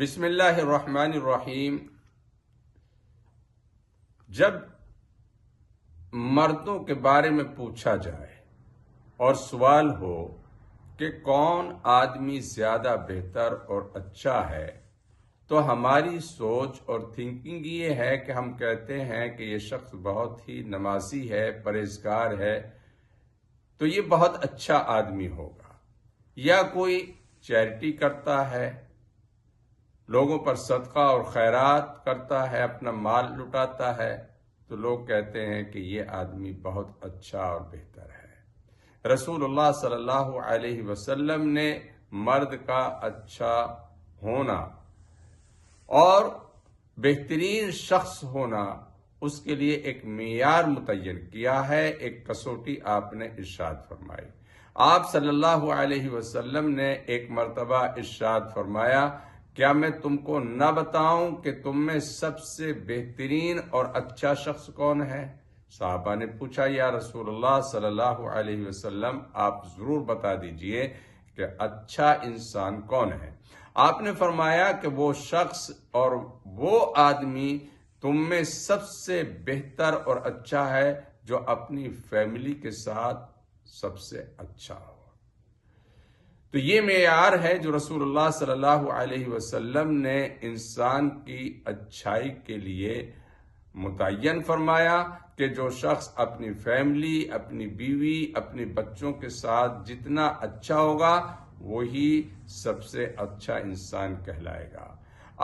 بسم اللہ الرحمن الرحیم۔ جب مردوں کے بارے میں پوچھا جائے اور سوال ہو کہ کون آدمی زیادہ بہتر اور اچھا ہے، تو ہماری سوچ اور تھنکنگ یہ ہے کہ ہم کہتے ہیں کہ یہ شخص بہت ہی نمازی ہے، پرہیزگار ہے، تو یہ بہت اچھا آدمی ہوگا، یا کوئی چیریٹی کرتا ہے، لوگوں پر صدقہ اور خیرات کرتا ہے، اپنا مال لٹاتا ہے، تو لوگ کہتے ہیں کہ یہ آدمی بہت اچھا اور بہتر ہے۔ رسول اللہ صلی اللہ علیہ وسلم نے مرد کا اچھا ہونا اور بہترین شخص ہونا، اس کے لیے ایک معیار متعین کیا ہے، ایک کسوٹی آپ نے ارشاد فرمائی۔ آپ صلی اللہ علیہ وسلم نے ایک مرتبہ ارشاد فرمایا، کیا میں تم کو نہ بتاؤں کہ تم میں سب سے بہترین اور اچھا شخص کون ہے؟ صحابہ نے پوچھا، یا رسول اللہ صلی اللہ علیہ وسلم، آپ ضرور بتا دیجئے کہ اچھا انسان کون ہے۔ آپ نے فرمایا کہ وہ شخص اور وہ آدمی تم میں سب سے بہتر اور اچھا ہے جو اپنی فیملی کے ساتھ سب سے اچھا ہو۔ تو یہ معیار ہے جو رسول اللہ صلی اللہ علیہ وسلم نے انسان کی اچھائی کے لیے متعین فرمایا کہ جو شخص اپنی فیملی، اپنی بیوی، اپنے بچوں کے ساتھ جتنا اچھا ہوگا، وہی سب سے اچھا انسان کہلائے گا۔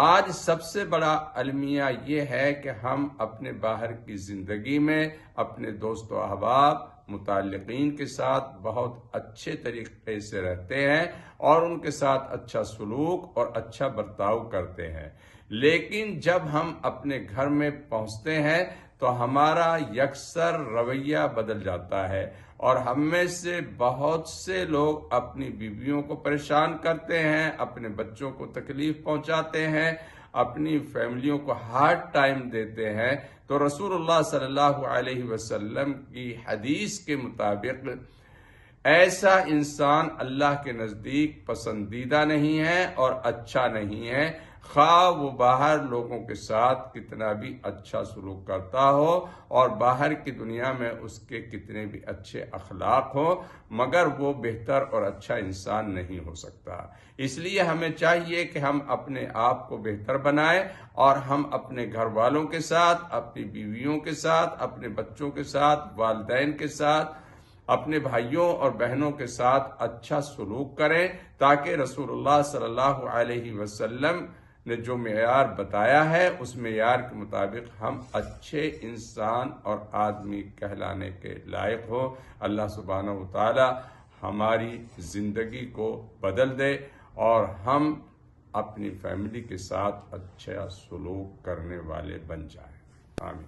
آج سب سے بڑا المیہ یہ ہے کہ ہم اپنے باہر کی زندگی میں اپنے دوست و احباب، متعلقین کے ساتھ بہت اچھے طریقے سے رہتے ہیں اور ان کے ساتھ اچھا سلوک اور اچھا برتاؤ کرتے ہیں، لیکن جب ہم اپنے گھر میں پہنچتے ہیں تو ہمارا یکسر رویہ بدل جاتا ہے اور ہم میں سے بہت سے لوگ اپنی بیویوں کو پریشان کرتے ہیں، اپنے بچوں کو تکلیف پہنچاتے ہیں، اپنی فیملیوں کو ہارڈ ٹائم دیتے ہیں۔ تو رسول اللہ صلی اللہ علیہ وسلم کی حدیث کے مطابق ایسا انسان اللہ کے نزدیک پسندیدہ نہیں ہے اور اچھا نہیں ہے، خواہ وہ باہر لوگوں کے ساتھ کتنا بھی اچھا سلوک کرتا ہو اور باہر کی دنیا میں اس کے کتنے بھی اچھے اخلاق ہو، مگر وہ بہتر اور اچھا انسان نہیں ہو سکتا۔ اس لیے ہمیں چاہیے کہ ہم اپنے آپ کو بہتر بنائیں اور ہم اپنے گھر والوں کے ساتھ، اپنی بیویوں کے ساتھ، اپنے بچوں کے ساتھ، والدین کے ساتھ، اپنے بھائیوں اور بہنوں کے ساتھ اچھا سلوک کریں، تاکہ رسول اللہ صلی اللہ علیہ وسلم نے جو معیار بتایا ہے اس معیار کے مطابق ہم اچھے انسان اور آدمی کہلانے کے لائق ہو۔ اللہ سبحانہ و تعالی ہماری زندگی کو بدل دے اور ہم اپنی فیملی کے ساتھ اچھا سلوک کرنے والے بن جائیں۔ آمین۔